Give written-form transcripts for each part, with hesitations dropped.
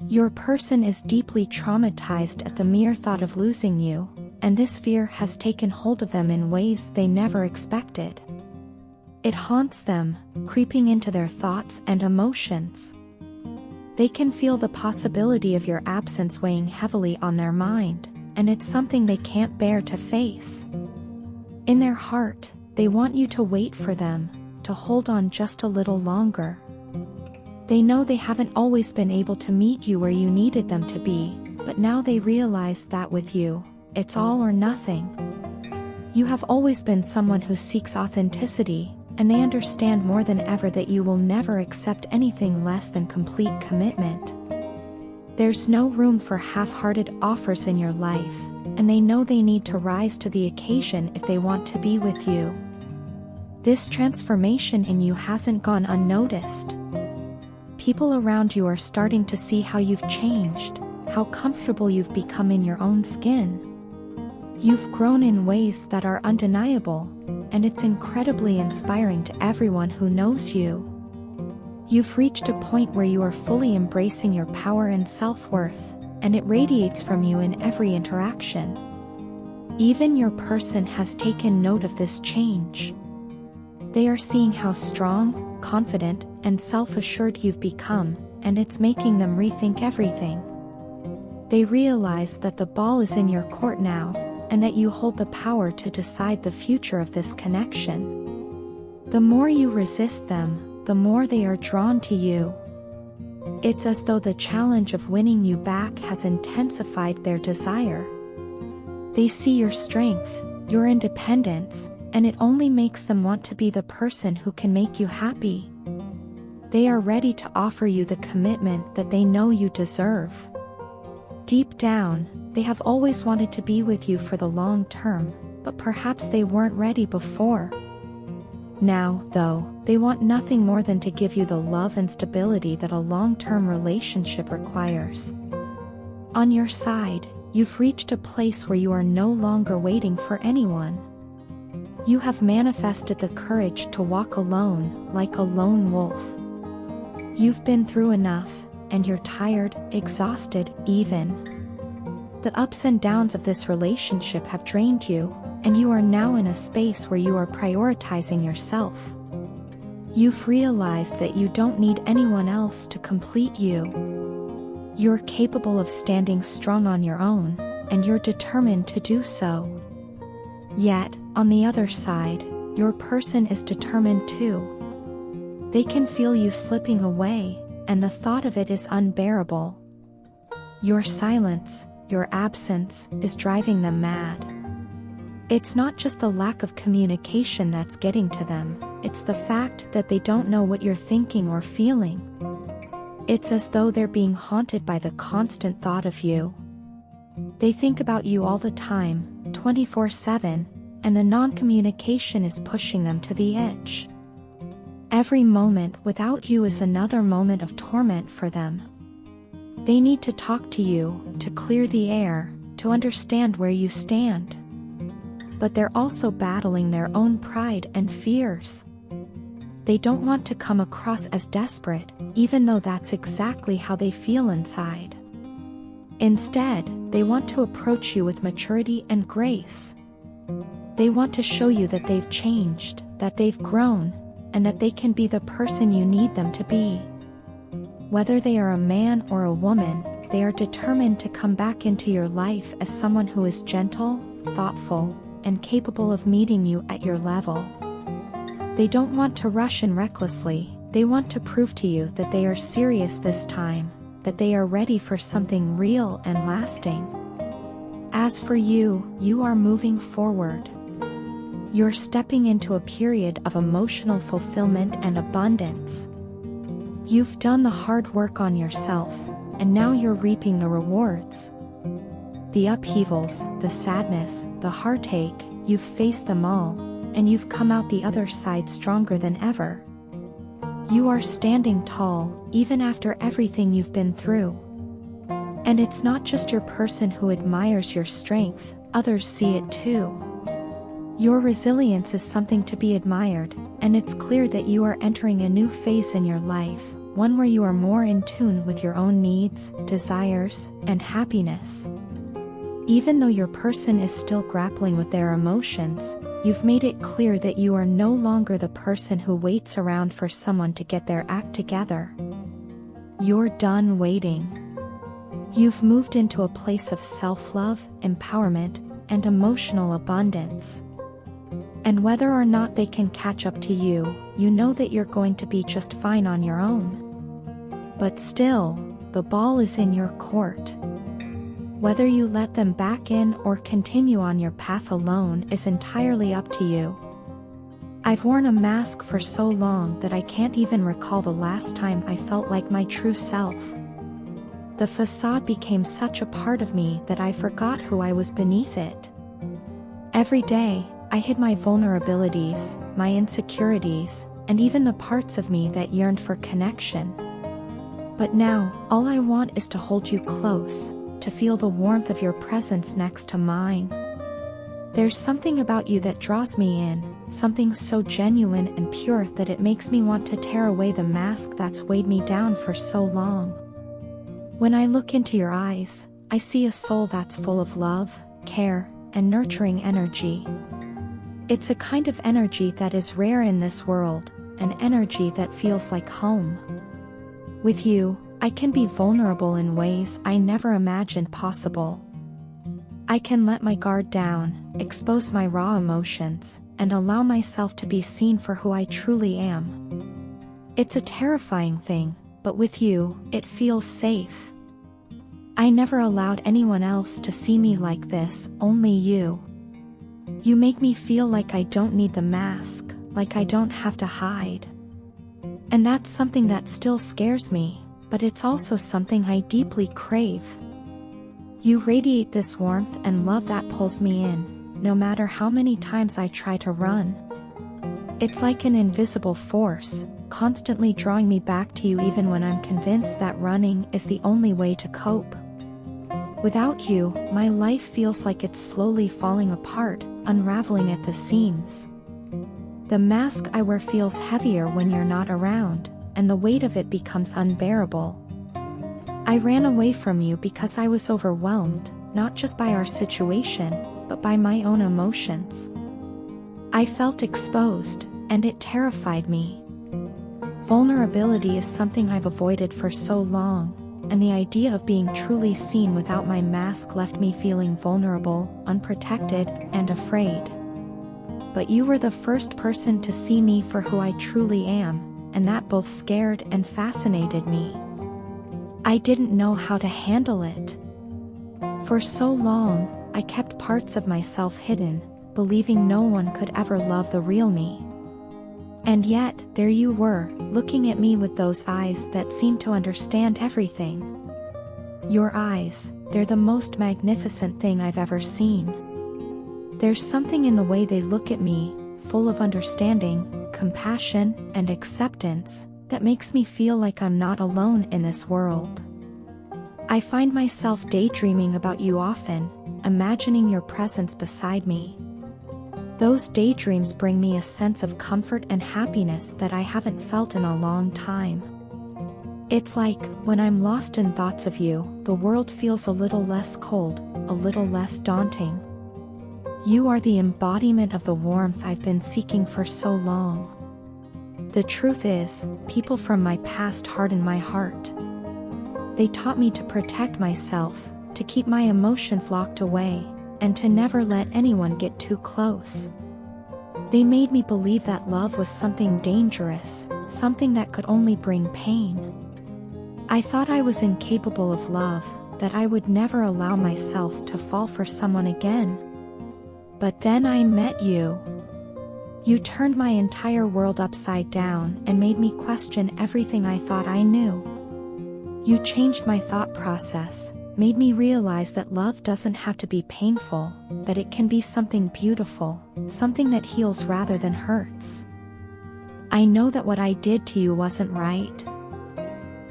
Your person is deeply traumatized at the mere thought of losing you, and this fear has taken hold of them in ways they never expected. It haunts them, creeping into their thoughts and emotions. They can feel the possibility of your absence weighing heavily on their mind, and it's something they can't bear to face. In their heart, they want you to wait for them, to hold on just a little longer. They know they haven't always been able to meet you where you needed them to be, but now they realize that with you, it's all or nothing. You have always been someone who seeks authenticity, and they understand more than ever that you will never accept anything less than complete commitment. There's no room for half-hearted offers in your life, and they know they need to rise to the occasion if they want to be with you. This transformation in you hasn't gone unnoticed. People around you are starting to see how you've changed, how comfortable you've become in your own skin. You've grown in ways that are undeniable, and it's incredibly inspiring to everyone who knows you. You've reached a point where you are fully embracing your power and self-worth, and it radiates from you in every interaction. Even your person has taken note of this change. They are seeing how strong, confident, and self-assured you've become, and it's making them rethink everything. They realize that the ball is in your court now, and that you hold the power to decide the future of this connection. The more you resist them, the more they are drawn to you. It's as though the challenge of winning you back has intensified their desire. They see your strength, your independence, and it only makes them want to be the person who can make you happy. They are ready to offer you the commitment that they know you deserve. Deep down, they have always wanted to be with you for the long term, but perhaps they weren't ready before. Now, though, they want nothing more than to give you the love and stability that a long-term relationship requires. On your side, you've reached a place where you are no longer waiting for anyone. You have manifested the courage to walk alone, like a lone wolf. You've been through enough, and you're tired, exhausted, even. The ups and downs of this relationship have drained you, and you are now in a space where you are prioritizing yourself. You've realized that you don't need anyone else to complete you. You're capable of standing strong on your own, and you're determined to do so. Yet, on the other side, your person is determined too. They can feel you slipping away, and the thought of it is unbearable. Your silence, your absence, is driving them mad. It's not just the lack of communication that's getting to them, it's the fact that they don't know what you're thinking or feeling. It's as though they're being haunted by the constant thought of you. They think about you all the time, 24/7, and the non-communication is pushing them to the edge. Every moment without you is another moment of torment for them. They need to talk to you, to clear the air, to understand where you stand. But they're also battling their own pride and fears. They don't want to come across as desperate, even though that's exactly how they feel inside. Instead, they want to approach you with maturity and grace. They want to show you that they've changed, that they've grown, and that they can be the person you need them to be. Whether they are a man or a woman, they are determined to come back into your life as someone who is gentle, thoughtful, and capable of meeting you at your level. They don't want to rush in recklessly, they want to prove to you that they are serious this time, that they are ready for something real and lasting. As for you, you are moving forward. You're stepping into a period of emotional fulfillment and abundance. You've done the hard work on yourself, and now you're reaping the rewards. The upheavals, the sadness, the heartache, you've faced them all, and you've come out the other side stronger than ever. You are standing tall, even after everything you've been through. And it's not just your person who admires your strength, others see it too. Your resilience is something to be admired, and it's clear that you are entering a new phase in your life, one where you are more in tune with your own needs, desires, and happiness. Even though your person is still grappling with their emotions, you've made it clear that you are no longer the person who waits around for someone to get their act together. You're done waiting. You've moved into a place of self-love, empowerment, and emotional abundance. And whether or not they can catch up to you, you know that you're going to be just fine on your own. But still, the ball is in your court. Whether you let them back in or continue on your path alone is entirely up to you. I've worn a mask for so long that I can't even recall the last time I felt like my true self. The facade became such a part of me that I forgot who I was beneath it. Every day, I hid my vulnerabilities, my insecurities, and even the parts of me that yearned for connection. But now, all I want is to hold you close, to feel the warmth of your presence next to mine. There's something about you that draws me in, something so genuine and pure that it makes me want to tear away the mask that's weighed me down for so long. When I look into your eyes, I see a soul that's full of love, care, and nurturing energy. It's a kind of energy that is rare in this world, an energy that feels like home. With you, I can be vulnerable in ways I never imagined possible. I can let my guard down, expose my raw emotions, and allow myself to be seen for who I truly am. It's a terrifying thing, but with you, it feels safe. I never allowed anyone else to see me like this, only you. You make me feel like I don't need the mask, like I don't have to hide. And that's something that still scares me, but it's also something I deeply crave. You radiate this warmth and love that pulls me in, no matter how many times I try to run. It's like an invisible force, constantly drawing me back to you even when I'm convinced that running is the only way to cope. Without you, my life feels like it's slowly falling apart, unraveling at the seams. The mask I wear feels heavier when you're not around, and the weight of it becomes unbearable. I ran away from you because I was overwhelmed, not just by our situation, but by my own emotions. I felt exposed, and it terrified me. Vulnerability is something I've avoided for so long, and the idea of being truly seen without my mask left me feeling vulnerable, unprotected, and afraid. But you were the first person to see me for who I truly am, and that both scared and fascinated me. I didn't know how to handle it. For so long, I kept parts of myself hidden, believing no one could ever love the real me. And yet, there you were, looking at me with those eyes that seemed to understand everything. Your eyes, they're the most magnificent thing I've ever seen. There's something in the way they look at me, full of understanding, compassion, and acceptance, that makes me feel like I'm not alone in this world. I find myself daydreaming about you often, imagining your presence beside me. Those daydreams bring me a sense of comfort and happiness that I haven't felt in a long time. It's like, when I'm lost in thoughts of you, the world feels a little less cold, a little less daunting. You are the embodiment of the warmth I've been seeking for so long. The truth is, people from my past hardened my heart. They taught me to protect myself, to keep my emotions locked away, and to never let anyone get too close. They made me believe that love was something dangerous, something that could only bring pain. I thought I was incapable of love, that I would never allow myself to fall for someone again. But then I met you. You turned my entire world upside down and made me question everything I thought I knew. You changed my thought process, made me realize that love doesn't have to be painful, that it can be something beautiful, something that heals rather than hurts. I know that what I did to you wasn't right.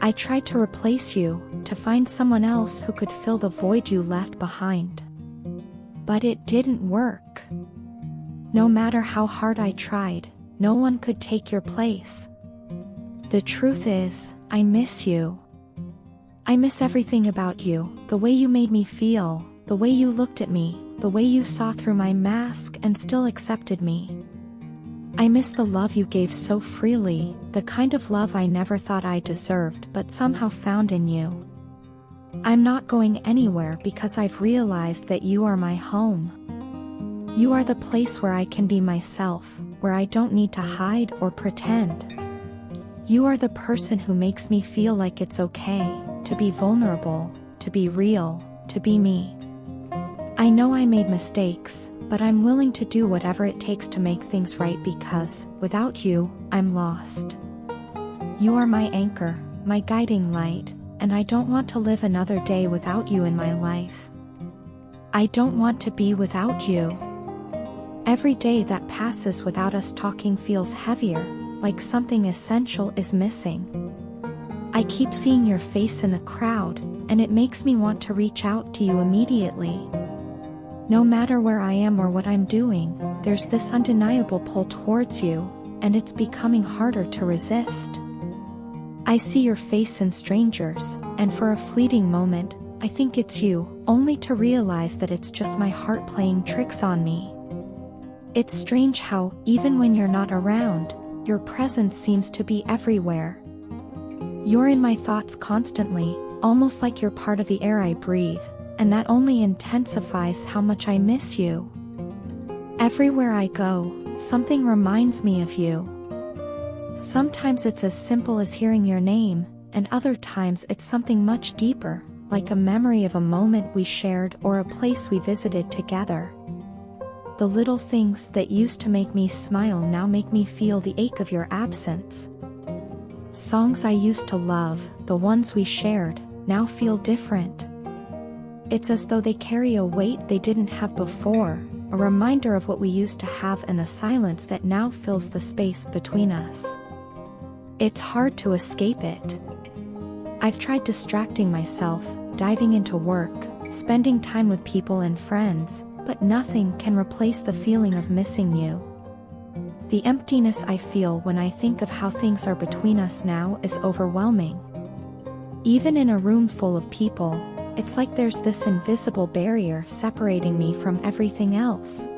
I tried to replace you, to find someone else who could fill the void you left behind. But it didn't work. No matter how hard I tried, no one could take your place. The truth is, I miss you. I miss everything about you, the way you made me feel, the way you looked at me, the way you saw through my mask and still accepted me. I miss the love you gave so freely, the kind of love I never thought I deserved but somehow found in you. I'm not going anywhere because I've realized that you are my home. You are the place where I can be myself, where I don't need to hide or pretend. You are the person who makes me feel like it's okay to be vulnerable, to be real, to be me. I know I made mistakes, but I'm willing to do whatever it takes to make things right because, without you, I'm lost. You are my anchor, my guiding light, and I don't want to live another day without you in my life. I don't want to be without you. Every day that passes without us talking feels heavier, like something essential is missing. I keep seeing your face in the crowd, and it makes me want to reach out to you immediately. No matter where I am or what I'm doing, there's this undeniable pull towards you, and it's becoming harder to resist. I see your face in strangers, and for a fleeting moment, I think it's you, only to realize that it's just my heart playing tricks on me. It's strange how, even when you're not around, your presence seems to be everywhere. You're in my thoughts constantly, almost like you're part of the air I breathe, and that only intensifies how much I miss you. Everywhere I go, something reminds me of you. Sometimes it's as simple as hearing your name, and other times it's something much deeper, like a memory of a moment we shared or a place we visited together. The little things that used to make me smile now make me feel the ache of your absence. Songs I used to love, the ones we shared, now feel different. It's as though they carry a weight they didn't have before, a reminder of what we used to have and the silence that now fills the space between us. It's hard to escape it. I've tried distracting myself, diving into work, spending time with people and friends, but nothing can replace the feeling of missing you. The emptiness I feel when I think of how things are between us now is overwhelming. Even in a room full of people, it's like there's this invisible barrier separating me from everything else.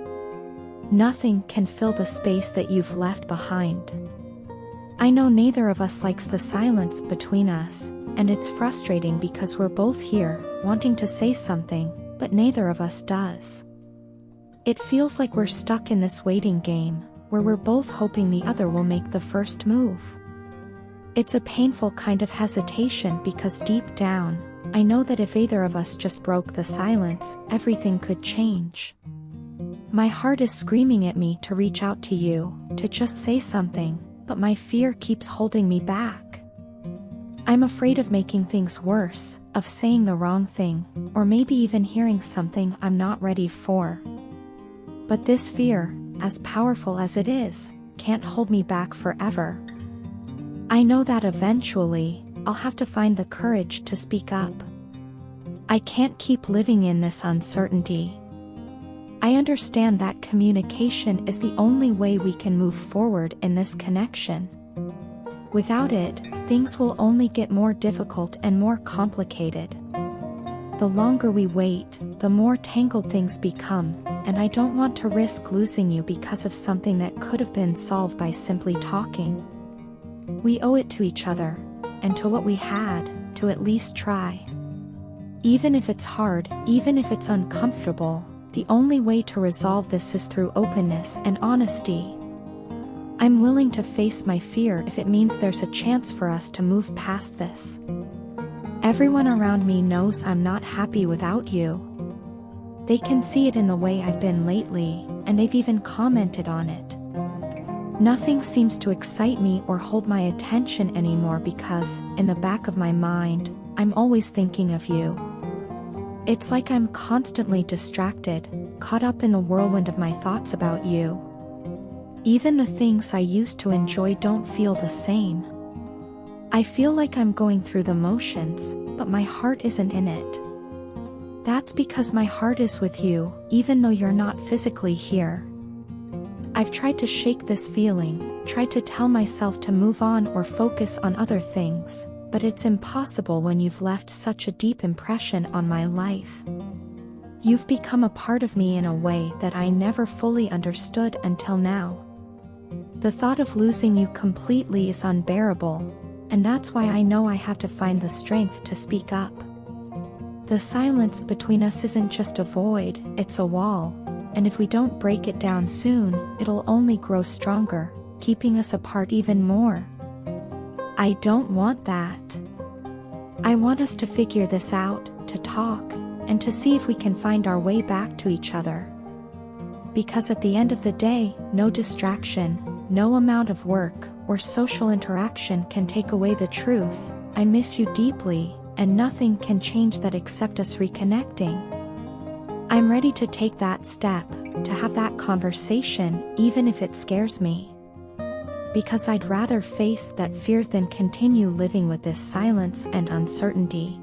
Nothing can fill the space that you've left behind. I know neither of us likes the silence between us, and it's frustrating because we're both here, wanting to say something, but neither of us does. It feels like we're stuck in this waiting game, where we're both hoping the other will make the first move. It's a painful kind of hesitation because deep down, I know that if either of us just broke the silence, everything could change. My heart is screaming at me to reach out to you, to just say something, but my fear keeps holding me back. I'm afraid of making things worse, of saying the wrong thing, or maybe even hearing something I'm not ready for. But this fear, as powerful as it is, can't hold me back forever. I know that eventually, I'll have to find the courage to speak up. I can't keep living in this uncertainty. I understand that communication is the only way we can move forward in this connection. Without it, things will only get more difficult and more complicated. The longer we wait, the more tangled things become, and I don't want to risk losing you because of something that could have been solved by simply talking. We owe it to each other, and to what we had, to at least try. Even if it's hard, even if it's uncomfortable, the only way to resolve this is through openness and honesty. I'm willing to face my fear if it means there's a chance for us to move past this. Everyone around me knows I'm not happy without you. They can see it in the way I've been lately, and they've even commented on it. Nothing seems to excite me or hold my attention anymore because, in the back of my mind, I'm always thinking of you. It's like I'm constantly distracted, caught up in the whirlwind of my thoughts about you. Even the things I used to enjoy don't feel the same. I feel like I'm going through the motions, but my heart isn't in it. That's because my heart is with you, even though you're not physically here. I've tried to shake this feeling, tried to tell myself to move on or focus on other things, but it's impossible when you've left such a deep impression on my life. You've become a part of me in a way that I never fully understood until now. The thought of losing you completely is unbearable, and that's why I know I have to find the strength to speak up. The silence between us isn't just a void, it's a wall, and if we don't break it down soon, it'll only grow stronger, keeping us apart even more. I don't want that. I want us to figure this out, to talk, and to see if we can find our way back to each other. Because at the end of the day, no distraction, no amount of work or social interaction can take away the truth. I miss you deeply, and nothing can change that except us reconnecting. I'm ready to take that step, to have that conversation, even if it scares me. Because I'd rather face that fear than continue living with this silence and uncertainty.